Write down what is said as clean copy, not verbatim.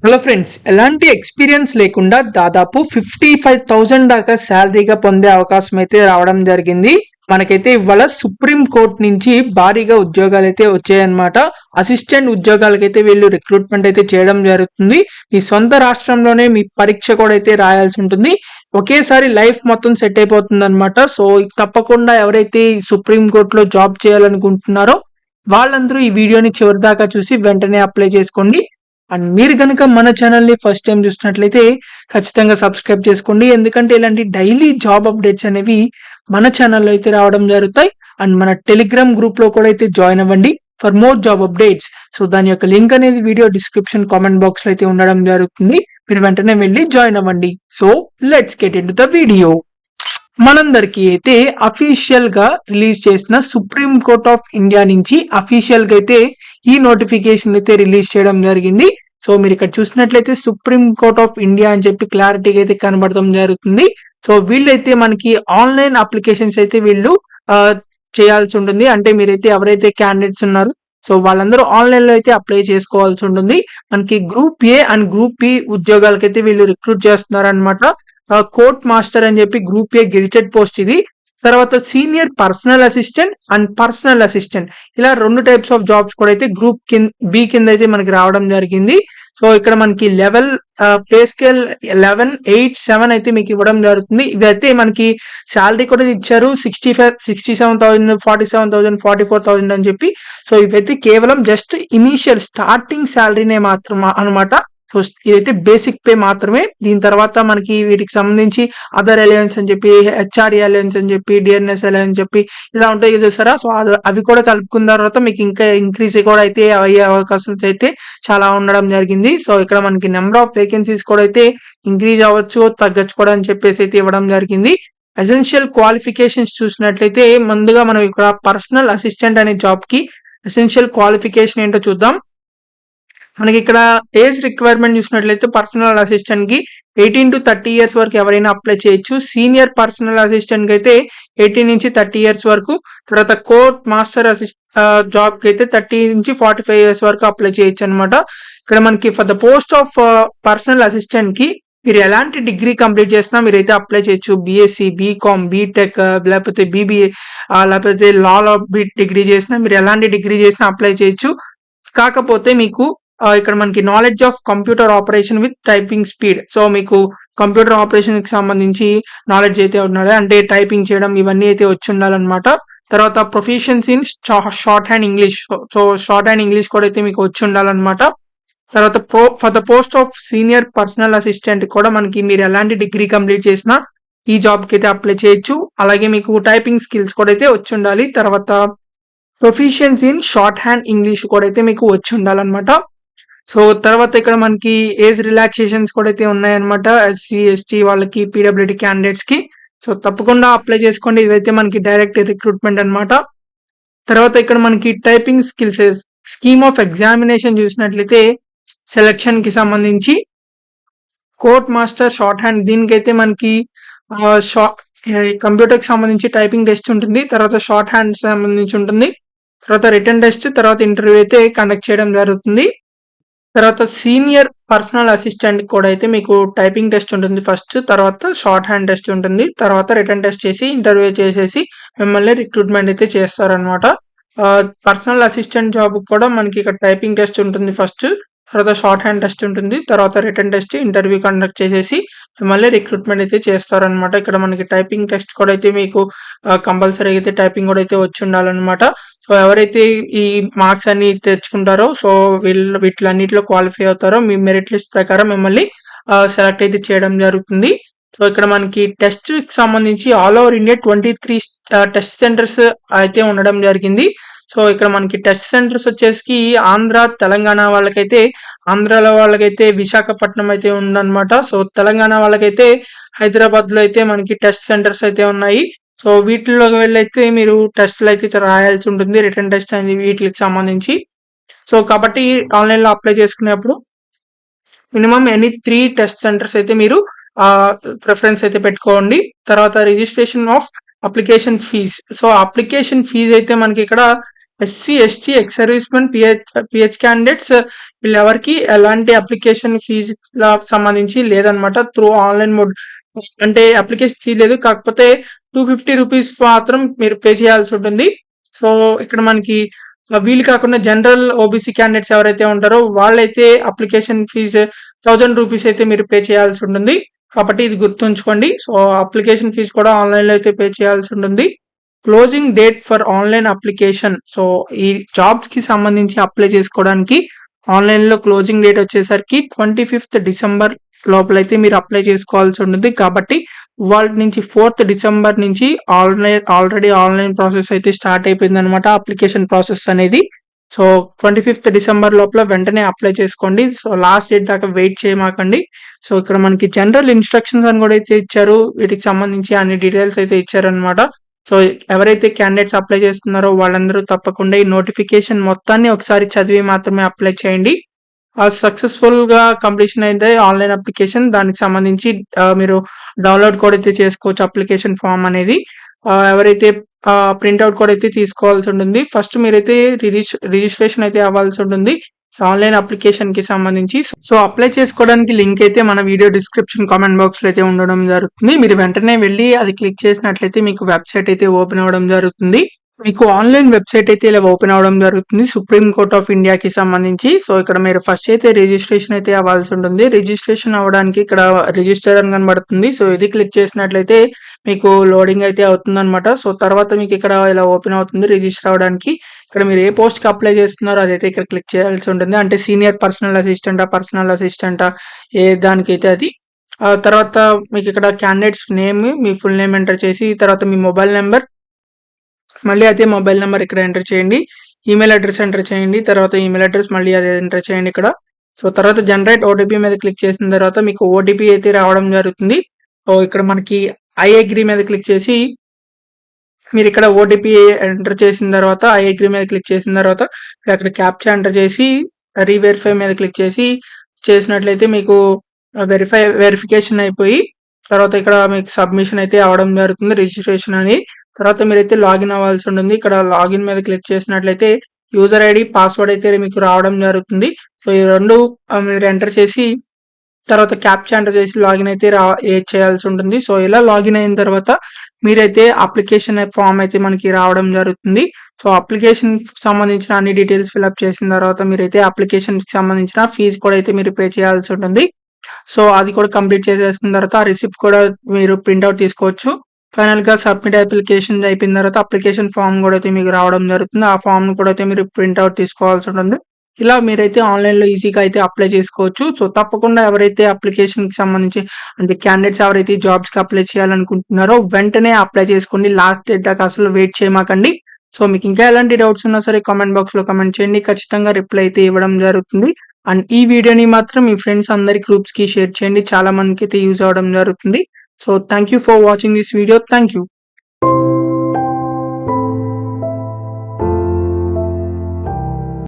Hello friends, ఎలాంటి experience లేకుండా దాదాపు 55,000 దాకా శాలరీగా పొందే అవకాశం అయితే రావడం జరిగింది. మనకైతే ఇవాళ సుప్రీం కోర్ట్ నుంచి భారీగా ఉద్యోగాలు అయితే వచ్చాయన్నమాట. అసిస్టెంట్ ఉద్యోగాలకైతే వీళ్ళు రిక్రూట్మెంట్ అయితే చేయడం జరుగుతుంది. మీ సొంత రాష్ట్రంలోనే మీ పరీక్ష కూడా అయితే రాయాల్సి ఉంటుంది. ఒకేసారి లైఫ్ మొత్తం సెట్ అయిపోతుంది అనమాట. సో తప్పకుండా ఎవరైతే సుప్రీం కోర్టులో జాబ్ చేయాలనుకుంటున్నారో వాళ్ళందరూ ఈ వీడియోని చివరి దాకా చూసి వెంటనే అప్లై చేసుకోండి. అండ్ మీరు కనుక మన ఛానల్ని ఫస్ట్ టైం చూసినట్లయితే ఖచ్చితంగా సబ్స్క్రైబ్ చేసుకోండి. ఎందుకంటే ఇలాంటి డైలీ జాబ్ అప్డేట్స్ అనేవి మన ఛానల్లో అయితే రావడం జరుగుతాయి. అండ్ మన టెలిగ్రామ్ గ్రూప్ లో కూడా అయితే జాయిన్ అవ్వండి for more job updates. So దాని యొక్క లింక్ అనేది వీడియో డిస్క్రిప్షన్ కామెంట్ బాక్స్ లో అయితే ఉండడం జరుగుతుంది. మీరు వెంటనే వెళ్ళి జాయిన్ అవ్వండి. So let's get in to the video. మనందరికీ అయితే అఫీషియల్ గా రిలీజ్ చేసిన సుప్రీం కోర్ట్ ఆఫ్ ఇండియా నుంచి అఫీషియల్ గా అయితే ఈ నోటిఫికేషన్ అయితే రిలీజ్ చేయడం జరిగింది. సో మీరు ఇక్కడ చూసినట్లయితే సుప్రీం కోర్ట్ ఆఫ్ ఇండియా అని చెప్పి క్లారిటీగా అయితే కనబడటం జరుగుతుంది. సో వీళ్ళైతే మనకి ఆన్లైన్ అప్లికేషన్స్ అయితే వీళ్ళు చేయాల్సి ఉంటుంది. అంటే మీరైతే ఎవరైతే క్యాండిడేట్స్ ఉన్నారో సో వాళ్ళందరూ ఆన్లైన్ లో అయితే అప్లై చేసుకోవాల్సి ఉంటుంది. మనకి group A and group B ఉద్యోగాలకైతే వీళ్ళు రిక్రూట్ చేస్తున్నారు అనమాట. కోర్ట్ మాస్టర్ అని చెప్పి గ్రూప్ ఏ గెజిటెడ్ పోస్ట్ ఇది. తర్వాత senior personal assistant and personal assistant ఇలా 2 టైప్స్ ఆఫ్ జాబ్స్ కూడా అయితే గ్రూప్ బి కింద అయితే మనకి రావడం జరిగింది. సో ఇక్కడ మనకి లెవెల్ పే స్కేల్ 11, 8, 7 అయితే మీకు ఇవ్వడం జరుగుతుంది. ఇవైతే మనకి శాలరీ కూడా ఇచ్చారు 67,000, 47,000, 44,000 అని చెప్పి. సో ఇవైతే కేవలం జస్ట్ ఇనీషియల్ స్టార్టింగ్ శాలరీనే మాత్రం అనమాట. సో ఇదైతే బేసిక్ పే మాత్రమే. దీని తర్వాత మనకి వీటికి సంబంధించి అదర్ అలయన్స్ అని చెప్పి, హెచ్ఆర్ఏ అలయన్స్ అని చెప్పి, డిఎన్ఎస్ అలయన్స్ అని చెప్పి ఇలా ఉంటాయి చూసారా. సో అవి కూడా కలుపుకున్న తర్వాత మీకు ఇంకా ఇంక్రీజ్ కూడా అయితే అయ్యే అవకాశాలు అయితే చాలా ఉండడం జరిగింది. సో ఇక్కడ మనకి నెంబర్ ఆఫ్ వేకెన్సీస్ కూడా అయితే ఇంక్రీజ్ అవ్వచ్చు, తగ్గచ్చు కూడా అని చెప్పేసి అయితే ఇవ్వడం జరిగింది. ఎసెన్షియల్ క్వాలిఫికేషన్స్ చూసినట్లయితే ముందుగా మనం ఇక్కడ పర్సనల్ అసిస్టెంట్ అనే జాబ్ కి ఎసెన్షియల్ క్వాలిఫికేషన్ ఏంటో చూద్దాం. మనకి ఇక్కడ ఏజ్ రిక్వైర్మెంట్ చూసినట్లయితే పర్సనల్ అసిస్టెంట్ కి 18 to 30 ఇయర్స్ వరకు ఎవరైనా అప్లై చేయొచ్చు. సీనియర్ పర్సనల్ అసిస్టెంట్ కి అయితే 18 నుంచి 30 ఇయర్స్ వరకు. తర్వాత కోర్ట్ మాస్టర్ జాబ్ కి అయితే 30 నుంచి 45 ఇయర్స్ వరకు అప్లై చేయొచ్చు అనమాట. ఇక్కడ మనకి for the post of personal assistant కి మీరు ఎలాంటి డిగ్రీ కంప్లీట్ చేసినా మీరైతే అప్లై చేయొచ్చు. బిఎస్సి, బీకామ్, బీటెక్ లేకపోతే బీబీఏ లేకపోతే లాలో డిగ్రీ చేసినా మీరు ఎలాంటి డిగ్రీ చేసినా అప్లై చేయొచ్చు. కాకపోతే మీకు ఇక్కడ మనకి knowledge of computer operation with typing speed. So మీకు కంప్యూటర్ ఆపరేషన్ కి సంబంధించి నాలెడ్జ్ అయితే ఉండాలి, అంటే టైపింగ్ చేయడం ఇవన్నీ అయితే వచ్చి ఉండాలన్నమాట. తర్వాత proficiency in short hand English. So short hand English కూడా అయితే మీకు వచ్చి ఉండాలన్నమాట. తర్వాత for the post of senior personal assistant కూడా మనకి మీరు ఎలాంటి డిగ్రీ కంప్లీట్ చేసినా ఈ జాబ్ కి అయితే అప్లై చేయొచ్చు. అలాగే మీకు టైపింగ్ స్కిల్స్ కూడా అయితే వచ్చి ఉండాలి. తర్వాత proficiency in short hand English కూడా అయితే మీకు వచ్చి ఉండాలన్నమాట. సో తర్వాత ఇక్కడ మనకి ఏజ్ రిలాక్సేషన్స్ కూడా అయితే ఉన్నాయన్నమాట. ఎస్సీ, ఎస్టీ వాళ్ళకి, పీడబ్ల్యూడి క్యాండిడేట్స్ కి. సో తప్పకుండా అప్లై చేసుకోండి. ఇదైతే మనకి డైరెక్ట్ రిక్రూట్మెంట్ అనమాట. తర్వాత ఇక్కడ మనకి typing skills scheme of examination చూసినట్లయితే సెలక్షన్ కి సంబంధించి కోర్ట్ మాస్టర్ షార్ట్ హ్యాండ్ దీనికైతే మనకి కంప్యూటర్ కి సంబంధించి టైపింగ్ టెస్ట్ ఉంటుంది. తర్వాత షార్ట్ హ్యాండ్ సంబంధించి ఉంటుంది. తర్వాత రిటర్న్ టెస్ట్, తర్వాత ఇంటర్వ్యూ అయితే కండక్ట్ చేయడం జరుగుతుంది. తర్వాత సీనియర్ పర్సనల్ అసిస్టెంట్ కూడా అయితే మీకు టైపింగ్ టెస్ట్ ఉంటుంది ఫస్ట్, తర్వాత షార్ట్ హ్యాండ్ టెస్ట్ ఉంటుంది, తర్వాత రిటర్న్ టెస్ట్ చేసి ఇంటర్వ్యూ చేసేసి మిమ్మల్ని రిక్రూట్మెంట్ అయితే చేస్తారనమాట. పర్సనల్ అసిస్టెంట్ జాబ్ కూడా మనకి ఇక్కడ టైపింగ్ టెస్ట్ ఉంటుంది ఫస్ట్, తర్వాత షార్ట్ హ్యాండ్ టెస్ట్ ఉంటుంది, తర్వాత రిటర్న్ టెస్ట్, ఇంటర్వ్యూ కండక్ట్ చేసేసి మిమ్మల్ని రిక్రూట్మెంట్ అయితే చేస్తారనమాట. ఇక్కడ మనకి టైపింగ్ టెస్ట్ కూడా అయితే మీకు కంపల్సరీ అయితే టైపింగ్ కూడా అయితే వచ్చి ఉండాలన్నమాట. సో ఎవరైతే ఈ మార్క్స్ అన్ని తెచ్చుకుంటారో సో వీటిలన్నిటిలో క్వాలిఫై అవుతారో మీ మెరిట్ లిస్ట్ ప్రకారం మిమ్మల్ని సెలెక్ట్ అయితే చేయడం జరుగుతుంది. సో ఇక్కడ మనకి టెస్ట్ కి సంబంధించి all over India 23 test centres అయితే ఉండడం జరిగింది. సో ఇక్కడ మనకి టెస్ట్ సెంటర్స్ వచ్చేసి ఆంధ్ర, తెలంగాణ వాళ్ళకైతే ఆంధ్రాలో వాళ్ళకైతే విశాఖపట్నం అయితే ఉందన్నమాట. సో తెలంగాణ వాళ్ళకైతే హైదరాబాద్ లో అయితే మనకి టెస్ట్ సెంటర్స్ అయితే ఉన్నాయి. సో వీటిలోకి వెళ్ళైతే మీరు టెస్ట్లు అయితే రాయాల్సి ఉంటుంది, రిటర్న్ టెస్ట్ అని వీటికి సంబంధించి. సో కాబట్టి ఆన్లైన్ లో అప్లై చేసుకునేప్పుడు మినిమం 3 టెస్ట్ సెంటర్స్ అయితే మీరు ప్రిఫరెన్స్ అయితే పెట్టుకోండి. తర్వాత registration of application fees. So application fees అయితే మనకి ఇక్కడ SC, ST, ex servicemen, PH candidates వీళ్ళెవరికి ఎలాంటి అప్లికేషన్ ఫీజు సంబంధించి లేదనమాట. త్రూ ఆన్లైన్ మోడ్ అంటే అప్లికేషన్ ఫీ లేదు. కాకపోతే ₹250 మాత్రం మీరు పే చేయాల్సి ఉంటుంది. సో ఇక్కడ మనకి వీళ్ళు కాకుండా జనరల్ ఓబీసీ క్యాండిడేట్స్ ఎవరైతే ఉంటారో వాళ్ళైతే అప్లికేషన్ ఫీజు ₹1000 అయితే మీరు పే చేయాల్సి ఉంటుంది. కాబట్టి ఇది గుర్తుంచుకోండి. సో అప్లికేషన్ ఫీజు కూడా ఆన్లైన్లో అయితే పే చేయాల్సి ఉంటుంది. Closing date for online application. So ఈ జాబ్స్ కి సంబంధించి అప్లై చేసుకోవడానికి ఆన్లైన్ లో క్లోజింగ్ డేట్ వచ్చేసరికి 25th డిసెంబర్ లోపలైతే మీరు అప్లై చేసుకోవాల్సి ఉంటుంది. కాబట్టి వాళ్ళ నుంచి 4th డిసెంబర్ నుంచి ఆల్రెడీ ఆన్లైన్ ప్రాసెస్ అయితే స్టార్ట్ అయిపోయింది అనమాట, అప్లికేషన్ ప్రాసెస్ అనేది. సో 25th డిసెంబర్ లోపల వెంటనే అప్లై చేసుకోండి. సో లాస్ట్ డేట్ దాకా వెయిట్ చేయమాకండి. సో ఇక్కడ మనకి జనరల్ ఇన్స్ట్రక్షన్స్ అని కూడా అయితే ఇచ్చారు. వీటికి సంబంధించి అన్ని డీటెయిల్స్ అయితే ఇచ్చారనమాట. సో ఎవరైతే క్యాండిడేట్స్ అప్లై చేస్తున్నారో వాళ్ళందరూ తప్పకుండా ఈ నోటిఫికేషన్ మొత్తాన్ని ఒకసారి చదివి మాత్రమే అప్లై చేయండి. సక్సెస్ఫుల్ గా కంప్లీషన్ అయితే ఆన్లైన్ అప్లికేషన్, దానికి సంబంధించి మీరు డౌన్లోడ్ కూడా అయితే చేసుకోవచ్చు అప్లికేషన్ ఫామ్ అనేది. ఎవరైతే ప్రింట్అవుట్ కూడా అయితే తీసుకోవాల్సి ఉంటుంది. ఫస్ట్ మీరైతే రిజిస్ట్రేషన్ అయితే అవ్వాల్సి ఉంటుంది ఆన్లైన్ అప్లికేషన్ కి సంబంధించి. సో అప్లై చేసుకోవడానికి లింక్ అయితే మన వీడియో డిస్క్రిప్షన్ కామెంట్ బాక్స్ లో అయితే ఉండడం జరుగుతుంది. మీరు వెంటనే వెళ్ళి అది క్లిక్ చేసినట్లయితే మీకు వెబ్సైట్ అయితే ఓపెన్ అవ్వడం జరుగుతుంది. మీకు ఆన్లైన్ వెబ్సైట్ అయితే ఇలా ఓపెన్ అవ్వడం జరుగుతుంది సుప్రీం కోర్ట్ ఆఫ్ ఇండియాకి సంబంధించి. సో ఇక్కడ మీరు ఫస్ట్ అయితే రిజిస్ట్రేషన్ అయితే అవ్వాల్సి ఉంటుంది. రిజిస్ట్రేషన్ అవ్వడానికి ఇక్కడ రిజిస్టర్ అని కనబడుతుంది. సో ఇది క్లిక్ చేసినట్లయితే మీకు లోడింగ్ అయితే అవుతుంది అనమాట. సో తర్వాత మీకు ఇక్కడ ఇలా ఓపెన్ అవుతుంది రిజిస్టర్ అవ్వడానికి. ఇక్కడ మీరు ఏ పోస్ట్ కి అప్లై చేస్తున్నారో అదైతే ఇక్కడ క్లిక్ చేయాల్సి ఉంటుంది. అంటే సీనియర్ పర్సనల్ అసిస్టెంటా ఏ దానికైతే అది. తర్వాత మీకు ఇక్కడ క్యాండిడేట్స్ నేమ్, మీ ఫుల్ నేమ్ ఎంటర్ చేసి తర్వాత మీ మొబైల్ నెంబర్, మళ్ళీ అదే మొబైల్ నెంబర్ ఇక్కడ ఎంటర్ చేయండి. ఈమెయిల్ అడ్రస్ ఎంటర్ చేయండి. తర్వాత ఈమెయిల్ అడ్రస్ మళ్ళీ అదే ఎంటర్ చేయండి ఇక్కడ. సో తర్వాత జనరేట్ ఓటీపీ మీద క్లిక్ చేసిన తర్వాత మీకు ఓటీపీ అయితే రావడం జరుగుతుంది. సో ఇక్కడ మనకి ఐ అగ్రీ మీద క్లిక్ చేసి మీరు ఇక్కడ ఓటీపీ ఎంటర్ చేసిన తర్వాత ఐ అగ్రీ మీద క్లిక్ చేసిన తర్వాత అక్కడ క్యాప్చా ఎంటర్ చేసి రీవెరిఫై మీద క్లిక్ చేసినట్లయితే మీకు వెరిఫికేషన్ అయిపోయి తర్వాత ఇక్కడ మీకు సబ్మిషన్ అయితే అవడం జరుగుతుంది రిజిస్ట్రేషన్ అని. తర్వాత మీరైతే లాగిన్ అవ్వాల్సి ఉంటుంది. ఇక్కడ లాగిన్ మీద క్లిక్ చేసినట్లయితే యూజర్ ఐడి, పాస్వర్డ్ అయితే మీకు రావడం జరుగుతుంది. సో ఈ రెండు మీరు ఎంటర్ చేసి తర్వాత క్యాప్చా ఎంటర్ చేసి లాగిన్ అయితే చేయాల్సి ఉంటుంది. సో ఇలా లాగిన్ అయిన తర్వాత మీరైతే అప్లికేషన్ ఫామ్ అయితే మనకి రావడం జరుగుతుంది. సో అప్లికేషన్ సంబంధించిన అన్ని డీటెయిల్స్ ఫిల్అప్ చేసిన తర్వాత మీరైతే అప్లికేషన్ కి సంబంధించిన ఫీజు కూడా అయితే మీరు పే చేయాల్సి ఉంటుంది. సో అది కూడా కంప్లీట్ చేసేసిన తర్వాత ఆ రిసిప్ట్ కూడా మీరు ప్రింట్అవుట్ తీసుకోవచ్చు. ఫైనల్ గా సబ్మిట్ అప్లికేషన్ అయిపోయిన తర్వాత అప్లికేషన్ ఫామ్ కూడా అయితే మీకు రావడం జరుగుతుంది. ఆ ఫామ్ కూడా అయితే మీరు ప్రింట్అవుట్ తీసుకోవాల్సి ఉంటుంది. ఇలా మీరైతే ఆన్లైన్ లో ఈజీగా అయితే అప్లై చేసుకోవచ్చు. సో తప్పకుండా ఎవరైతే అప్లికేషన్ కి సంబంధించి అంటే క్యాండిడేట్స్ ఎవరైతే జాబ్స్ కి అప్లై చేయాలనుకుంటున్నారో వెంటనే అప్లై చేసుకోండి. లాస్ట్ డేట్ దాకా అసలు వెయిట్ చేయమాకండి. సో మీకు ఇంకా ఎలాంటి డౌట్స్ ఉన్నా సరే కామెంట్ బాక్స్ లో కామెంట్ చేయండి. ఖచ్చితంగా రిప్లై అయితే ఇవ్వడం జరుగుతుంది. అండ్ ఈ వీడియోని మాత్రం మీ ఫ్రెండ్స్ అందరి గ్రూప్స్ కి షేర్ చేయండి. చాలా మందికి అయితే యూజ్ అవడం జరుగుతుంది. So thank you for watching this video. Thank you.